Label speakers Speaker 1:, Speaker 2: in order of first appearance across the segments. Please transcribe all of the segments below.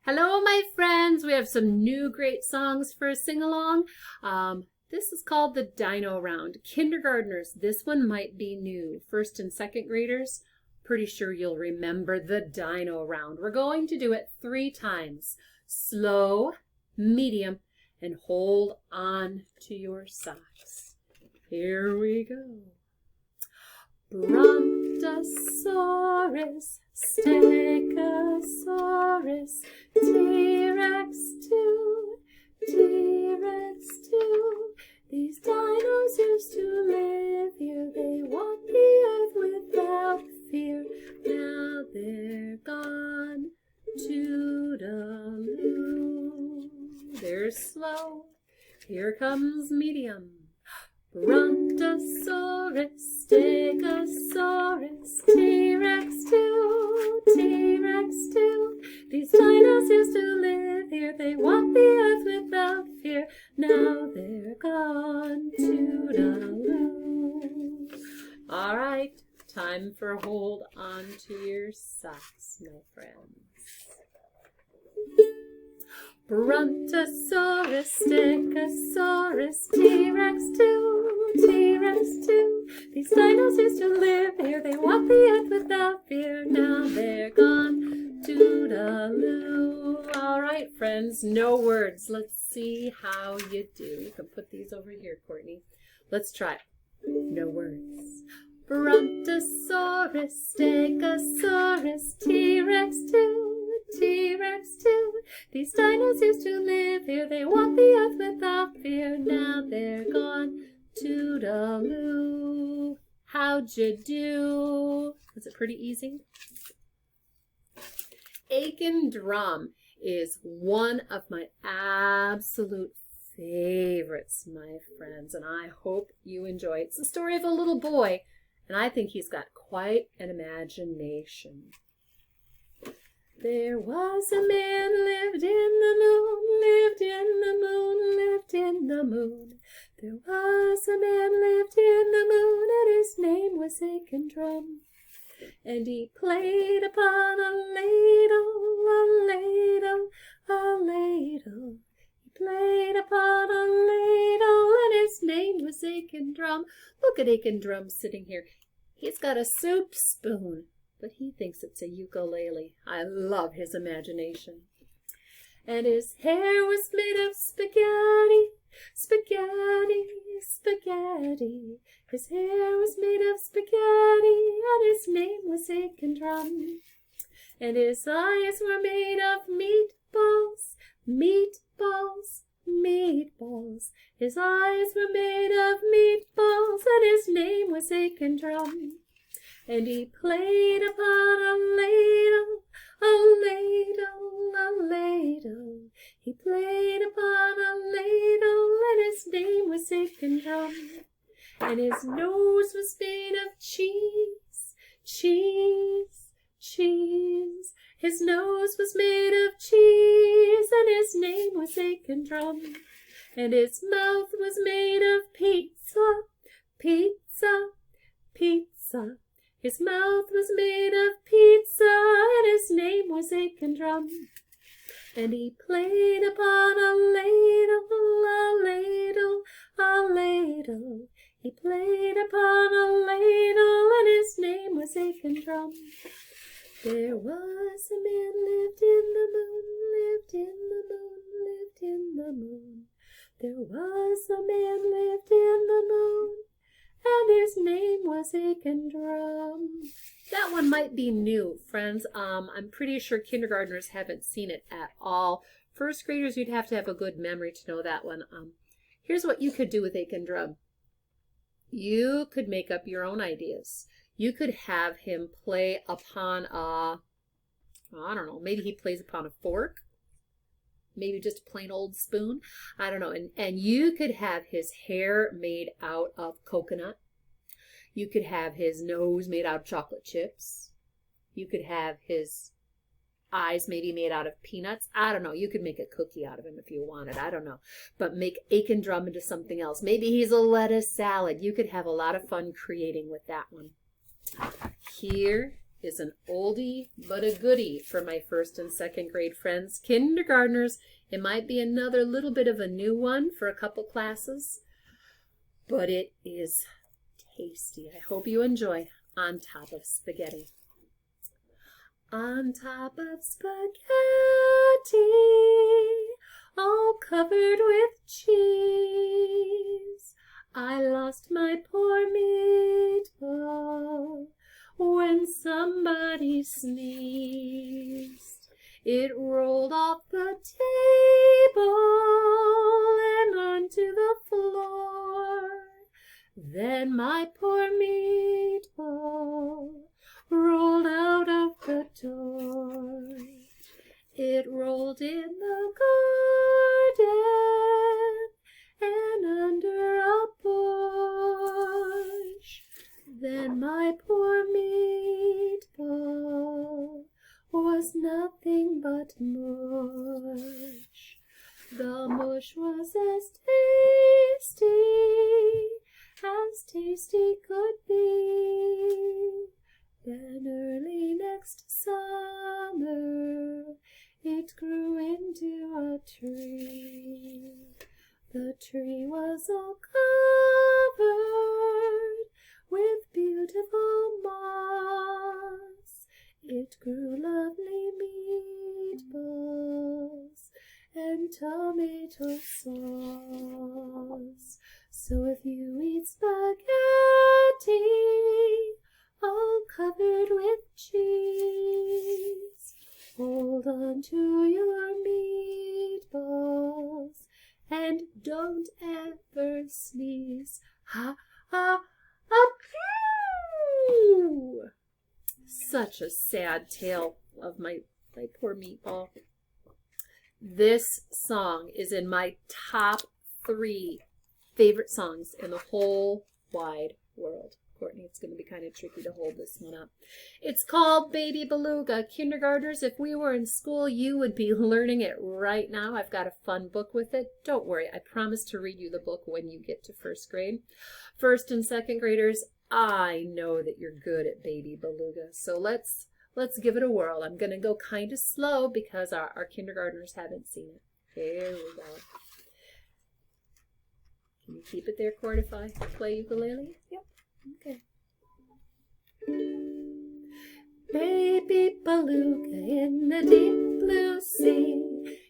Speaker 1: Hello, my friends. We have some new great songs for a sing-along. This is called the Dino Round. Kindergartners, this one might be new. First and second graders, pretty sure you'll remember the Dino Round. We're going to do it 3 times. Slow, medium, and hold on to your socks. Here we go. Brontosaurus, Stegosaurus, T-Rex 2, T-Rex 2. These dinos used to live here. They walked the earth without fear. Now they're gone. Toodaloo. They're slow. Here comes medium. Brontosaurus, Stegosaurus, T-Rex 2, T-Rex 2. These dinos used to live here. They walked the earth without fear. Now they're gone. Toodaloo. All right, time for hold on to your socks, my friends. Brontosaurus, Stegosaurus, T-Rex 2, T-Rex 2. These dinos used to live here. They walked the earth without fear. Now they're gone. Toodaloo. All right, friends, no words. Let's see how you do. You can put these over here, Courtney. Let's try. No words. Brontosaurus, Stegosaurus, T-Rex 2. T-Rex 2. These dinos used to live here. They walked the earth without fear. Now they're gone. Toodaloo. How'd you do? Was it pretty easy? Aiken Drum is one of my absolute favorites, my friends, and I hope you enjoy it. It's the story of a little boy, and I think he's got quite an imagination. There was a man lived in the moon, lived in the moon, lived in the moon. There was a man lived in the moon, and his name was Aiken Drum. And he played upon a ladle, a ladle, a ladle. He played upon a ladle, and his name was Aiken Drum. Look at Aiken Drum sitting here. He's got a soup spoon, but he thinks it's a ukulele. I love his imagination. And his hair was made of spaghetti, spaghetti, spaghetti. His hair was made of spaghetti, and his name was Aiken Drum. And his eyes were made of meatballs, meatballs, meatballs. His eyes were made of meatballs, and his name was Aiken Drum. And he played upon a ladle, a ladle, a ladle. He played upon a ladle, and his name was Aiken Drum. And his nose was made of cheese, cheese, cheese. His nose was made of cheese, and his name was Aiken Drum. And his mouth was made of pizza, pizza, pizza. His mouth was made of pizza, and his name was Aiken Drum. And he played upon a ladle, a ladle, a ladle. He played upon a ladle, and his name was Aiken Drum. There was a man lived in the moon, lived in the moon, lived in the moon. There was a man lived in the moon, and his name was Aiken Drum. That one might be new, friends. I'm pretty sure kindergartners haven't seen it at all. First graders, you'd have to have a good memory to know that one. Here's what you could do with Aiken Drum. You could make up your own ideas. You could have him play upon a, I don't know, maybe he plays upon a fork. Maybe just a plain old spoon. I don't know. And you could have his hair made out of coconut. You could have his nose made out of chocolate chips. You could have his eyes maybe made out of peanuts. I don't know. You could make a cookie out of him if you wanted. I don't know. But make Aiken Drum into something else. Maybe he's a lettuce salad. You could have a lot of fun creating with that one. Here is an oldie but a goodie for my first and second grade friends. Kindergartners, it might be another little bit of a new one for a couple classes, but it is tasty. I hope you enjoy On Top of Spaghetti. On top of spaghetti, all covered with cheese, I lost my poor meatball when somebody sneezed. It rolled off the table and onto the floor. Then my poor meatball rolled out of the door. It rolled in the garden and under a bush. Then my poor meatball was nothing but mush. The mush was as tasty could be. Then early next summer, it grew into a tree. The tree was all covered with beautiful moss. It grew lovely meatballs and tomato sauce. So if you eat spaghetti all covered with cheese, hold on to your meatballs and don't ever sneeze. Ha, ha, achoo! Such a sad tale of my poor meatball. This song is in my top 3 favorite songs in the whole wide world. Courtney, it's going to be kind of tricky to hold this one up. It's called Baby Beluga. Kindergartners, if we were in school, you would be learning it right now. I've got a fun book with it. Don't worry, I promise to read you the book when you get to first grade. First and second graders, I know that you're good at Baby Beluga, so let's give it a whirl. I'm going to go kind of slow because our kindergartners haven't seen it. Here we go. Can you keep it there, Court, if I play ukulele? Yep. Okay. Baby beluga in the deep blue sea,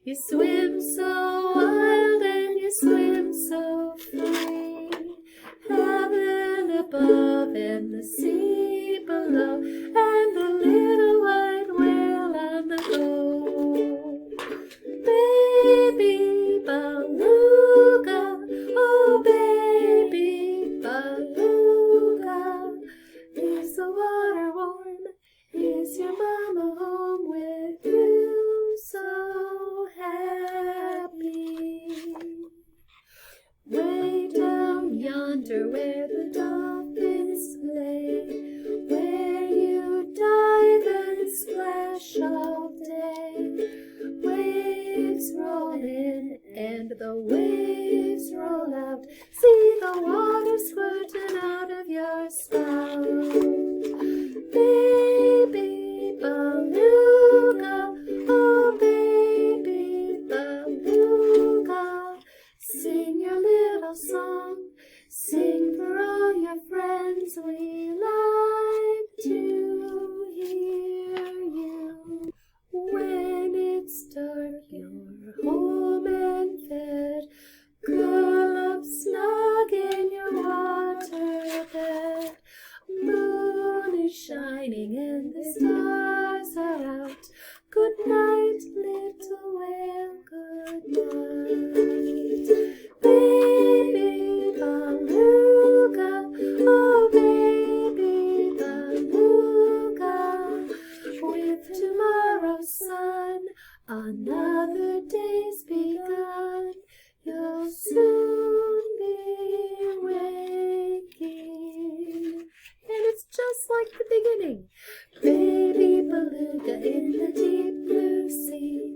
Speaker 1: you swim so wild and you swim so free. Heaven above and the sea below, and the little white whale on the go. Baby beluga, oh baby beluga, is the water warm? Is your mama home with you so happy? Way down yonder where the dolphins play, where you dive and splash all day. Waves roll in and the waves roll out. See the water squirting out of your spout. Baby beluga, oh baby beluga, sing your little song, sing for all your friends. We like to hear you. When it's dark, you're home and fed, curl up snug in your water bed. Moon is shining and the stars are out. Good night, little whale, good night. Baby beluga, oh baby beluga, with tomorrow's sun, another day's begun. You'll soon be waking. And it's just like the beginning. Baby beluga in the deep blue sea,